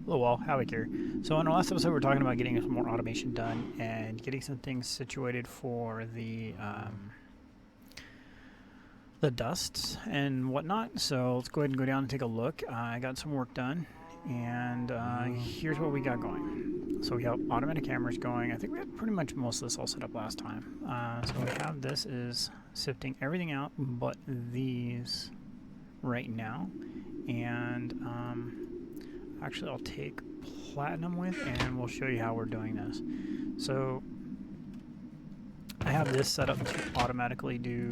Hello all, Havoc here. So in our last episode we were talking about getting some more automation done and getting some things situated for the dusts and whatnot. So let's go ahead and go down and take a look. I got some work done, and here's what we got going. So we have automatic cameras going. I think we had pretty much most of this all set up last time. So we have this is sifting everything out but these right now. And actually I'll take platinum with and we'll show you how we're doing this. So I have this set up to automatically do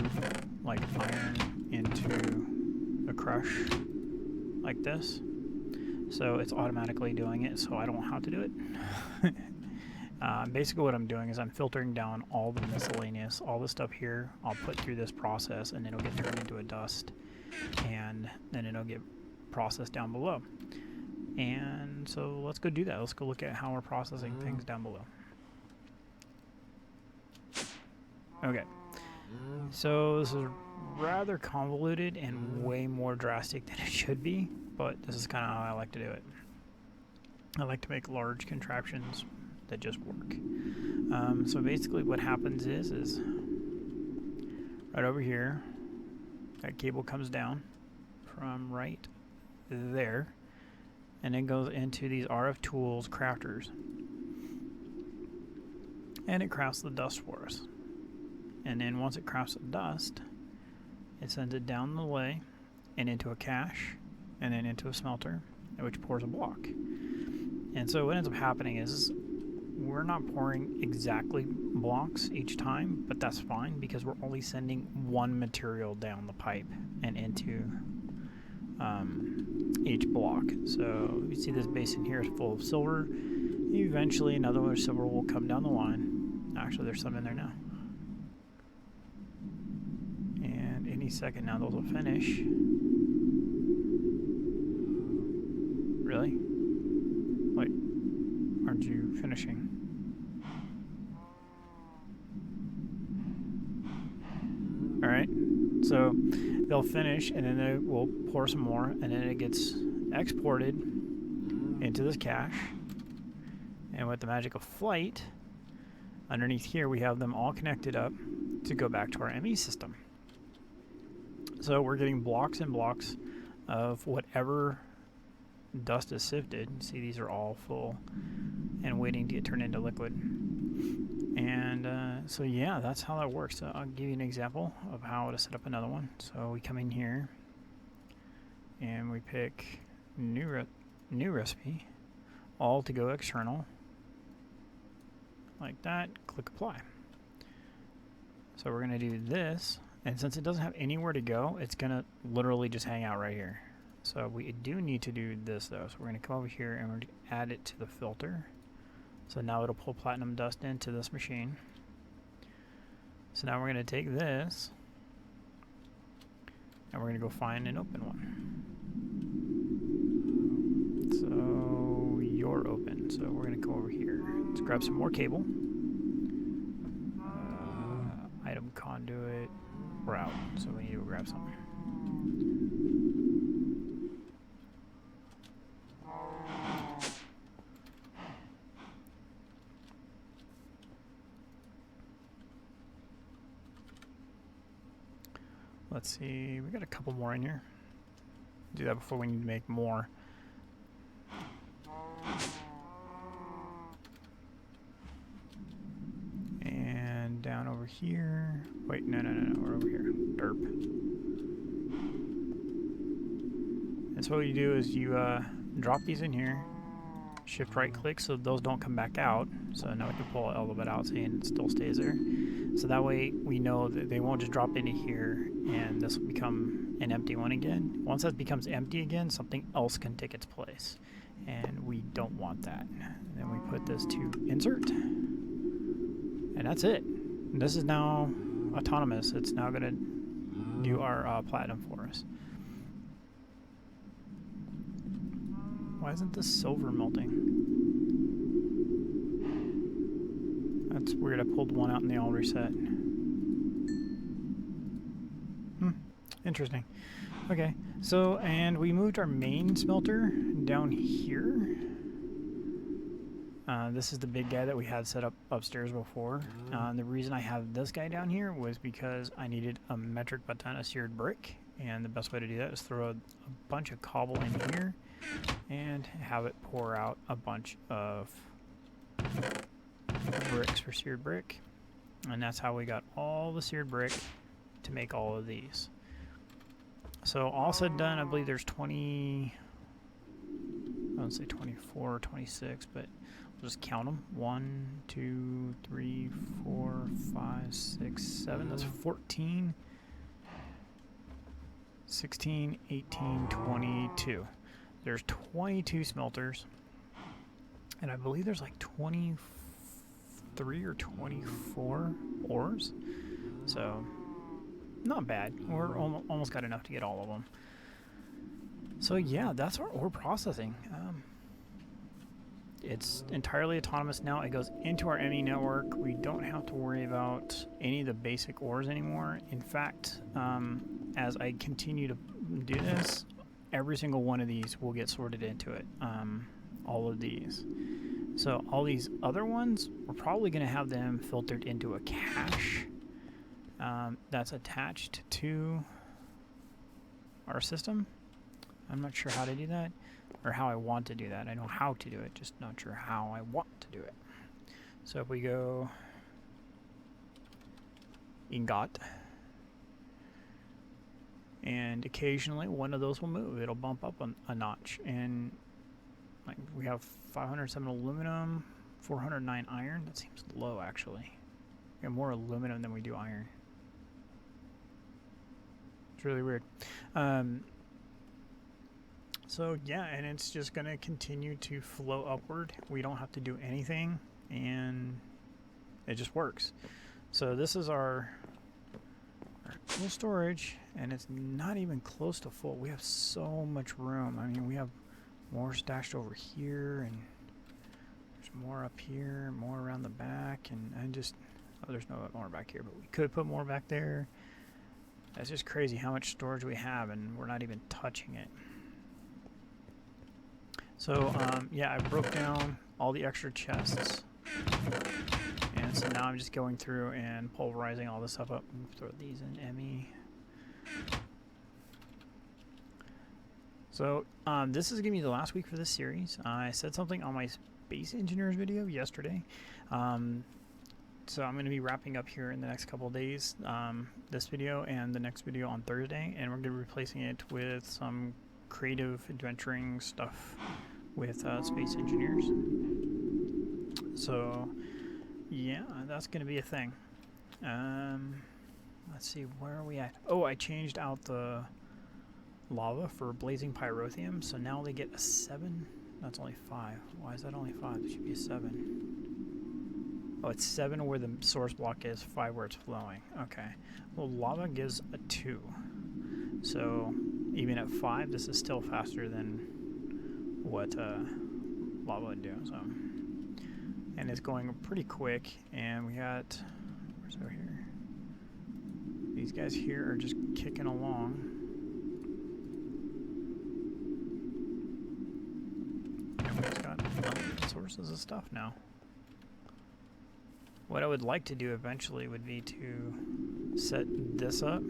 like iron into a crush like this. So it's automatically doing it, so I don't have to do it. Basically what I'm doing is I'm filtering down all the miscellaneous, all the stuff here I'll put through this process, and it'll get turned into a dust, and then it'll get processed down below. And so let's go do that. Let's go look at how we're processing things down below. Okay, so this is rather convoluted and way more drastic than it should be, but this is kind of how I like to do it. I like to make large contraptions that just work. So basically what happens is right over here, that cable comes down from right there, and then goes into these RF tools crafters, and it crafts the dust for us. And then once it crafts the dust, it sends it down the lay and into a cache, and then into a smelter, which pours a block. And so what ends up happening is we're not pouring exactly blocks each time, but that's fine because we're only sending one material down the pipe and into each block. So you see this basin here is full of silver. Eventually another silver will come down the line. Actually, there's some in there now. And any second now those will finish. Really? Wait, aren't you finishing? Alright, so they'll finish and then they will pour some more, and then it gets exported into this cache. And with the magic of flight, underneath here we have them all connected up to go back to our ME system. So we're getting blocks and blocks of whatever dust is sifted. See, these are all full and waiting to get turned into liquid. And so yeah, that's how that works. So I'll give you an example of how to set up another one. So we come in here and we pick new recipe, all to go external, like that. Click apply. So we're going to do this, and since it doesn't have anywhere to go, it's going to literally just hang out right here. So we do need to do this though. So we're going to come over here and we're going to add it to the filter. So now it'll pull platinum dust into this machine. So now we're going to take this and we're going to go find an open one. So you're open. So we're going to go over here. Let's grab some more cable. Item conduit. We're out. So we need to grab something. Let's see, we got a couple more in here. Do that before we need to make more. And down over here. Wait, no, we're over here. Derp. And so what you do is you drop these in here, shift right click so those don't come back out. So now we can pull it a little bit out so it still stays there. So that way we know that they won't just drop into here and this will become an empty one again. Once that becomes empty again, something else can take its place, and we don't want that. And then we put this to insert, and that's it. And this is now autonomous. It's now going to do our platinum for us. Why isn't this silver melting? That's weird. I pulled one out and they all reset. Interesting. Okay, so, and we moved our main smelter down here. This is the big guy that we had set up upstairs before. The reason I have this guy down here was because I needed a metric ton of seared brick, and the best way to do that is throw a bunch of cobble in here and have it pour out a bunch of bricks for seared brick. And that's how we got all the seared brick to make all of these. So all said and done, I believe there's 20, I don't say 24 or 26, but we'll just count them. 1, 2, 3, 4, 5, 6, 7. That's 14, 16, 18, 22. There's 22 smelters. And I believe there's like 23 or 24 ores. So, not bad. We're almost got enough to get all of them. So yeah, that's our ore processing. It's entirely autonomous now. It goes into our ME network. We don't have to worry about any of the basic ores anymore. In fact, as I continue to do this, every single one of these will get sorted into it. All of these. So all these other ones, we're probably going to have them filtered into a cache that's attached to our system. I'm not sure how to do that, or how I want to do that. I know how to do it, just not sure how I want to do it. So if we go ingot, and occasionally one of those will move. It'll bump up a notch, and like we have 507 aluminum, 409 iron. That seems low, actually. We have more aluminum than we do iron. It's really weird. So yeah, and it's just going to continue to flow upward. We don't have to do anything, and it just works. So this is our full storage, and it's not even close to full. We have so much room. I mean, we have more stashed over here, and there's more up here, more around the back, and I just, oh, there's no more back here, but we could put more back there. That's just crazy how much storage we have, and we're not even touching it. So yeah, I broke down all the extra chests, and so now I'm just going through and pulverizing all this stuff up. Throw these in ME. So this is going to be the last week for this series. I said something on my Space Engineers video yesterday. So I'm going to be wrapping up here in the next couple of days, this video and the next video on Thursday, and we're going to be replacing it with some creative adventuring stuff with Space Engineers. So yeah, that's going to be a thing. Let's see, where are we at? Oh, I changed out the lava for blazing pyrotheum, so now they get a 7. That's only 5. Why is that only 5? It should be a 7. Oh, it's 7 where the source block is, 5 where it's flowing. Okay. Well, lava gives a 2. So even at 5, this is still faster than what lava would do. So, and it's going pretty quick. And we got, where's over here? These guys here are just kicking along. And we've got unlimited sources of stuff now. What I would like to do eventually would be to set this up.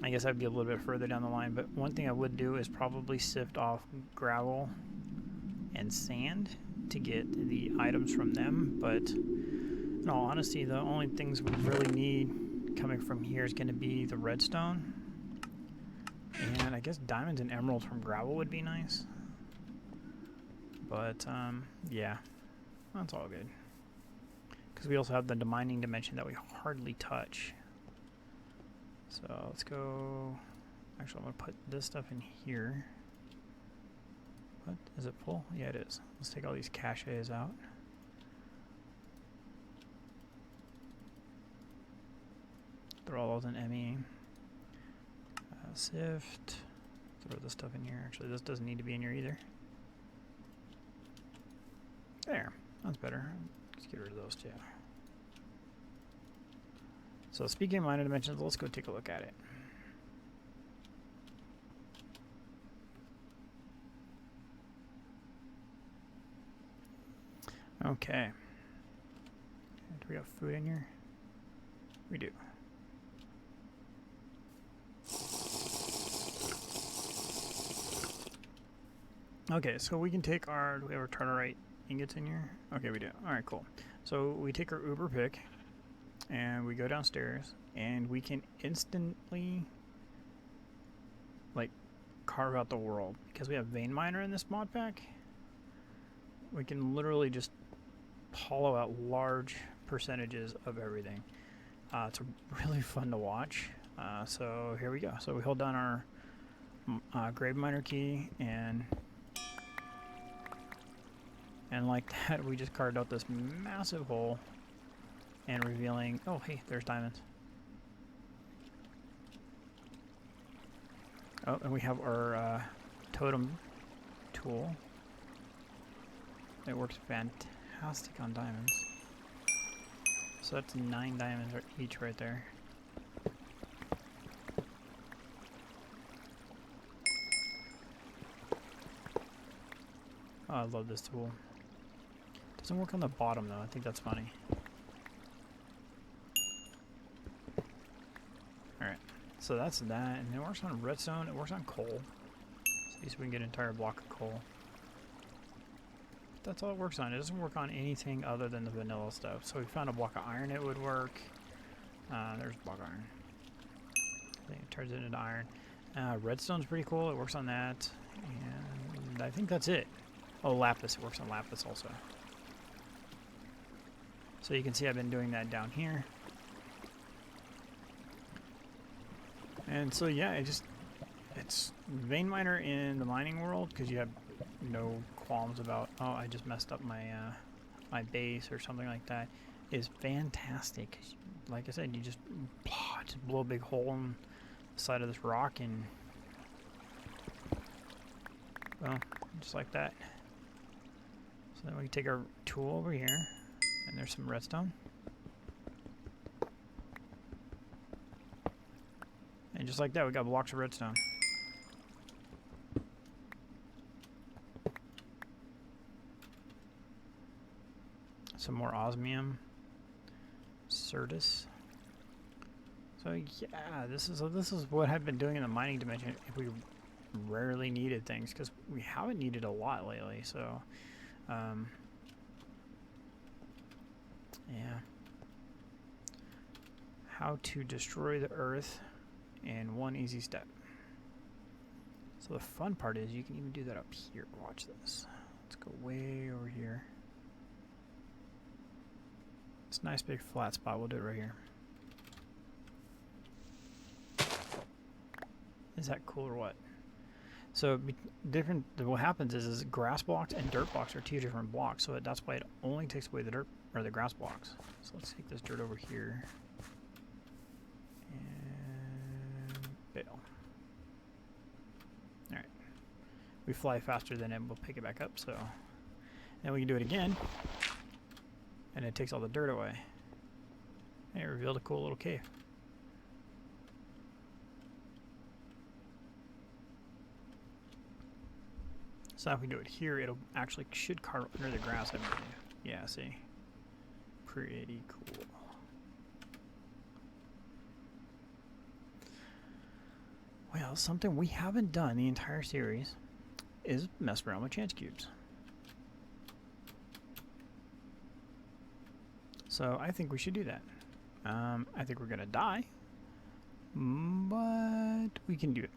I guess I'd be a little bit further down the line, but one thing I would do is probably sift off gravel and sand to get the items from them. But in all honesty, the only things we really need coming from here is going to be the redstone. And I guess diamonds and emeralds from gravel would be nice. But yeah, that's all good. Because we also have the mining dimension that we hardly touch. So let's go, actually I'm going to put this stuff in here. What, is it full? Yeah, it is. Let's take all these caches out. Throw all those in ME. Sift. Throw this stuff in here. Actually, this doesn't need to be in here either. There, that's better. Let's get rid of those two. So speaking of minor dimensions, let's go take a look at it. Okay. Do we have food in here? We do. Okay, so we can take our, do we have our tartarite ingots in here? Okay, we do. Alright, cool. So we take our Uber pick, and we go downstairs, and we can instantly, like, carve out the world. Because we have Vein Miner in this mod pack, we can literally just hollow out large percentages of everything. It's really fun to watch. So here we go. So we hold down our grave miner key, and like that, we just carved out this massive hole, and revealing, oh hey, there's diamonds. Oh, and we have our totem tool. It works fantastic on diamonds. So that's 9 diamonds each right there. Oh, I love this tool. Doesn't work on the bottom though. I think that's funny. Alright, so that's that. And it works on redstone. It works on coal. So at least we can get an entire block of coal. That's all it works on. It doesn't work on anything other than the vanilla stuff. So we found a block of iron, it would work. There's a block of iron. I think it turns it into iron. Redstone's pretty cool. It works on that. And I think that's it. Oh, lapis. It works on lapis also. So you can see I've been doing that down here. And so yeah, it's vein miner in the mining world, because you have no qualms about, oh, I just messed up my my base or something like that, is fantastic. Like I said, you just blow a big hole in the side of this rock, and well, just like that. So then we can take our tool over here, and there's some redstone. And just like that, we got blocks of redstone. Some more osmium. Certus. So yeah, this is what I've been doing in the mining dimension if we rarely needed things, because we haven't needed a lot lately, so yeah. How to destroy the earth in one easy step. So the fun part is you can even do that up here. Watch this. Let's go way over here. It's a nice big flat spot. We'll do it right here. Is that cool or what? So different. What happens is grass blocks and dirt blocks are 2 different blocks. So that's why it only takes away the dirt or the grass blocks. So let's take this dirt over here and bail. All right. We fly faster than it. We'll pick it back up. So then we can do it again, and it takes all the dirt away. And it revealed a cool little cave. So if we do it here, it'll actually should carve under the grass, I believe. Yeah, see? Pretty cool. Well, something we haven't done the entire series is mess around with chance cubes. So I think we should do that. I think we're gonna die, but we can do it.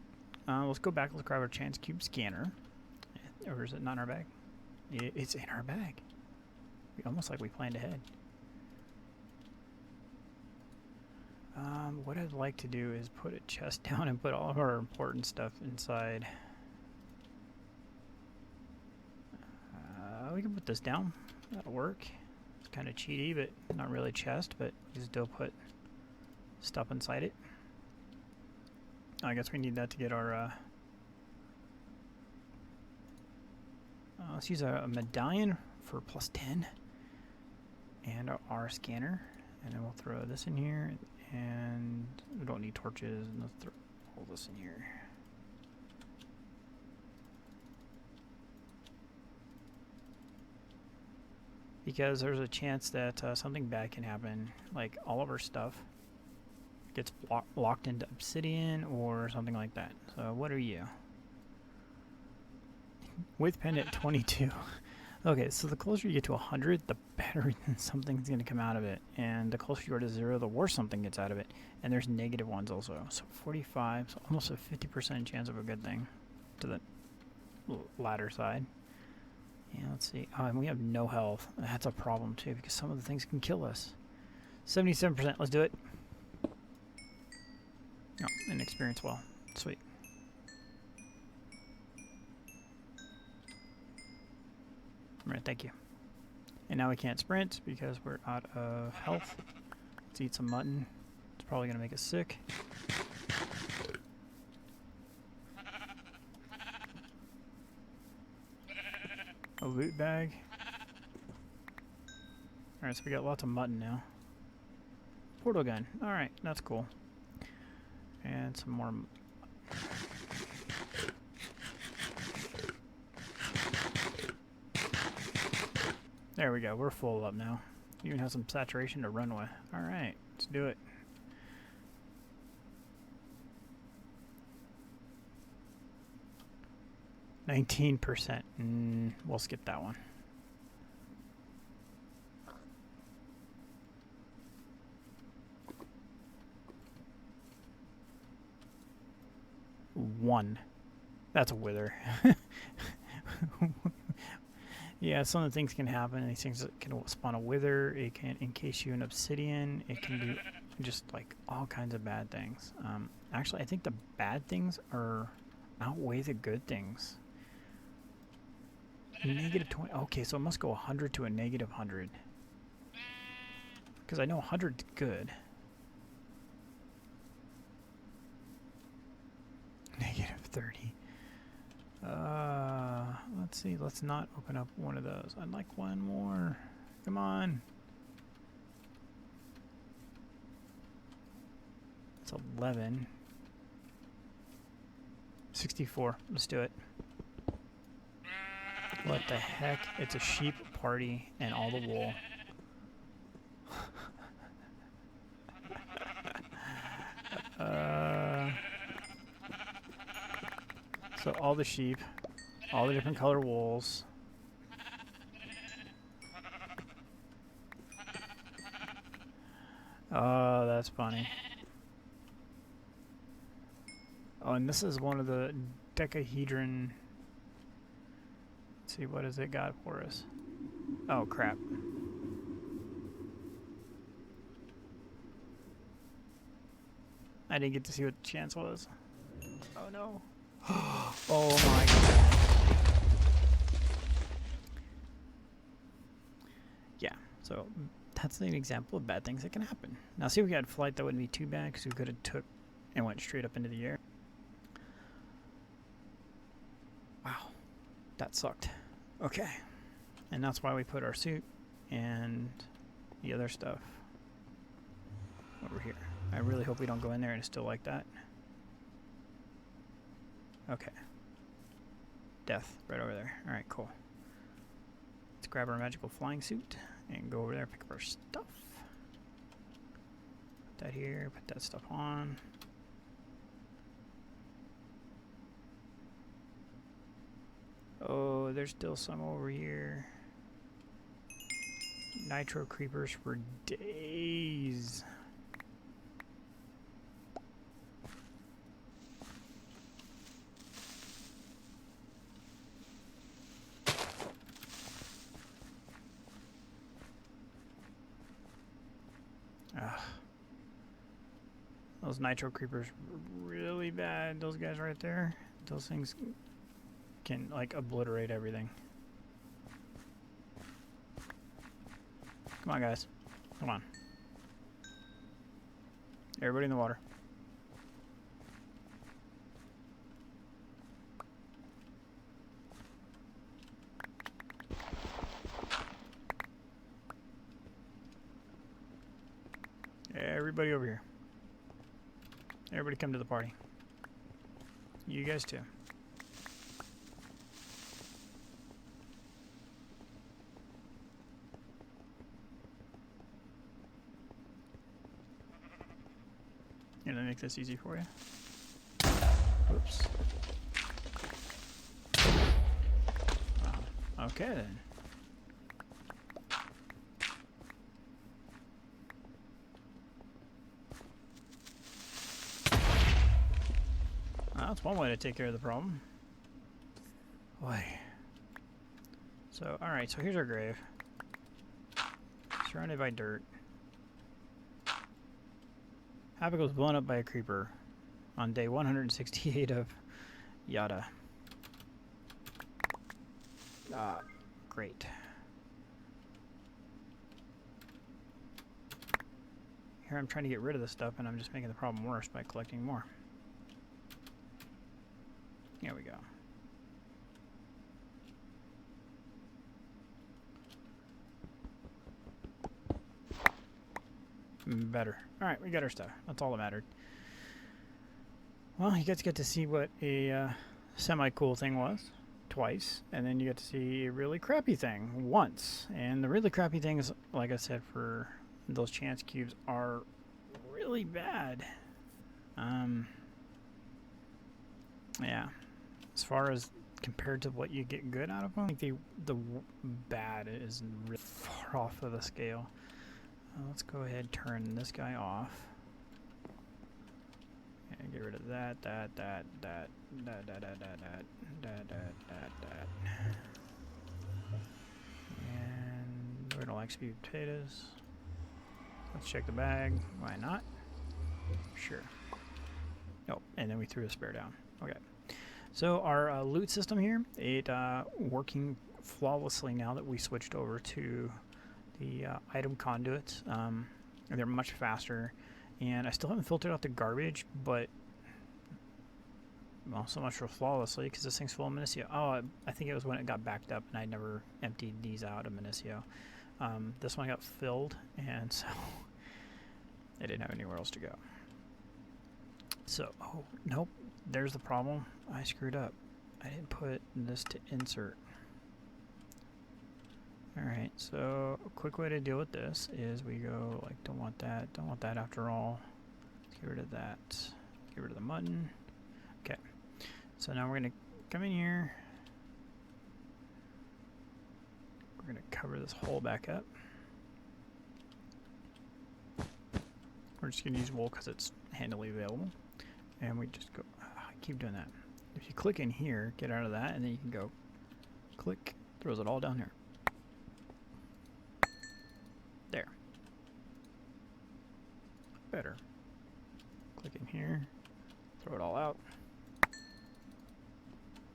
Let's go back. Let's grab our chance cube scanner. Or is it not in our bag? It's in our bag. Almost like we planned ahead. What I'd like to do is put a chest down and put all of our important stuff inside. We can put this down. That'll work. It's kind of cheaty, but not really chest, but we can still put stuff inside it. I guess we need that to get our... let's use a medallion for +10 and our scanner, and then we'll throw this in here, and we don't need torches, and let's throw all this in here. because there's a chance that something bad can happen, like all of our stuff gets locked into obsidian or something like that. So what are you? With pen at 22. Okay, so the closer you get to 100, the better something's going to come out of it. And the closer you are to 0, the worse something gets out of it. And there's negative ones also. So 45, so almost a 50% chance of a good thing to the latter side. Yeah, let's see. Oh, and we have no health. That's a problem too, because some of the things can kill us. 77%, let's do it. Oh, and experience well. Sweet. Alright, thank you. And now we can't sprint because we're out of health. Let's eat some mutton. It's probably going to make us sick. A loot bag. Alright, so we got lots of mutton now. Portal gun. Alright, that's cool. And some more. There we go, we're full up now. Even have some saturation to run with. Alright, let's do it. %. We'll skip that one. One. That's a wither. Yeah, some of the things can happen. These things can spawn a wither. It can encase you in obsidian. It can do just like all kinds of bad things. Actually, I think the bad things outweigh the good things. Negative 20. Okay, so it must go 100 to a negative 100. Because I know 100's good. Negative 30. Let's see. Let's not open up one of those. I'd like one more. Come on. It's 11. 64. Let's do it. What the heck? It's a sheep party and all the wool. So all the sheep, all the different color wools. Oh, that's funny. Oh, and this is one of the decahedron. Let's see, what has it got for us? Oh, crap. I didn't get to see what the chance was. Oh, no. Oh, my God. Yeah, so that's an example of bad things that can happen. Now, see if we had flight, that wouldn't be too bad because we could have took and went straight up into the air. Wow, that sucked. Okay, and that's why we put our suit and the other stuff over here. I really hope we don't go in there and it's still like that. Okay. Death, right over there. Alright, cool. Let's grab our magical flying suit and go over there and pick up our stuff. Put that here, put that stuff on. Oh, there's still some over here. Nitro creepers for days. Those nitro creepers are really bad. Those guys right there. Those things can like obliterate everything. Come on, guys. Come on. Everybody in the water. Everybody over here. Everybody come to the party. You guys too. Here, let me make this easy for you. Oops. Okay then. That's one way to take care of the problem. Boy. So, alright, so here's our grave. Surrounded by dirt. Havoc was blown up by a creeper on day 168 of Yada. Great. Here I'm trying to get rid of this stuff and I'm just making the problem worse by collecting more. There we go. Better. Alright, we got our stuff. That's all that mattered. Well, you guys get to see what a semi-cool thing was twice, and then you get to see a really crappy thing once. And the really crappy things, like I said, for those chance cubes are really bad. Yeah. As far as compared to what you get good out of them, I think the bad is really far off of the scale. Let's go ahead and turn this guy off. And get rid of that. And we don't like sweet potatoes. Let's check the bag. Why not? Sure. Oh, and then we threw a spare down. Okay. So our loot system here, it working flawlessly now that we switched over to the item conduits. They're much faster, and I still haven't filtered out the garbage, but well, so much for flawlessly because this thing's full of Minicio. Oh, I think it was when it got backed up and I never emptied these out of Minicio. This one got filled, and so I didn't have anywhere else to go. So, oh, nope, there's the problem. I screwed up. I didn't put this to insert. Alright, so a quick way to deal with this is we go like, don't want that after all. Let's get rid of that. Get rid of the mutton. Okay, so now we're going to come in here. We're going to cover this hole back up. We're just going to use wool because it's handily available. And we just go, I keep doing that. If you click in here, get out of that, and then you can go click, throws it all down here. There. Better. Click in here, throw it all out.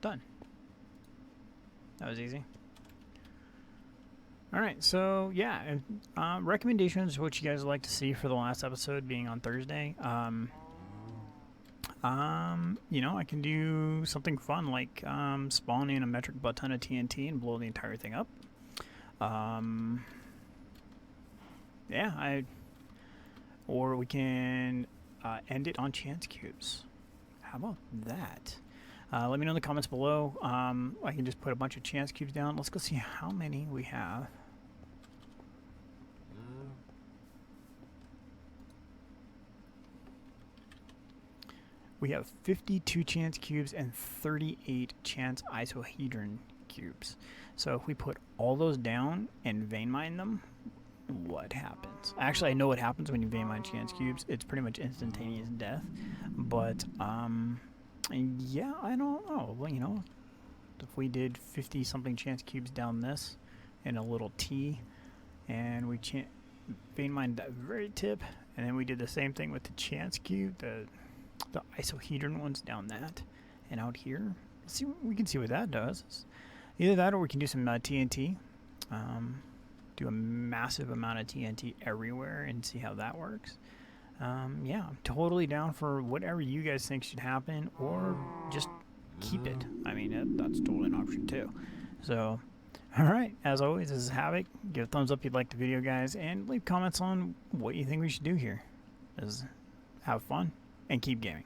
Done. That was easy. Alright, so yeah, recommendations, what you guys would like to see for the last episode being on Thursday. You know, I can do something fun like spawn in a metric butt ton of TNT and blow the entire thing up. Yeah, or we can end it on chance cubes. How about that? Let me know in the comments below. I can just put a bunch of chance cubes down. Let's go see how many we have. We have 52 chance cubes and 38 chance isohedron cubes. So if we put all those down and vein mine them, what happens? Actually, I know what happens when you vein mine chance cubes. It's pretty much instantaneous death. But yeah, I don't know. Well, you know, if we did 50 something chance cubes down this and a little T, and we vein mined that very tip, and then we did the same thing with the chance cube, the isohedron ones down that and out here. Let's see, we can see what that does. Either that, or we can do some TNT. Do a massive amount of TNT everywhere and see how that works. Yeah, I'm totally down for whatever you guys think should happen, or just keep it. I mean, that's totally an option too. So, alright, as always, this is Havoc. Give a thumbs up if you liked the video, guys, and leave comments on what you think we should do here. Have fun and keep gaming.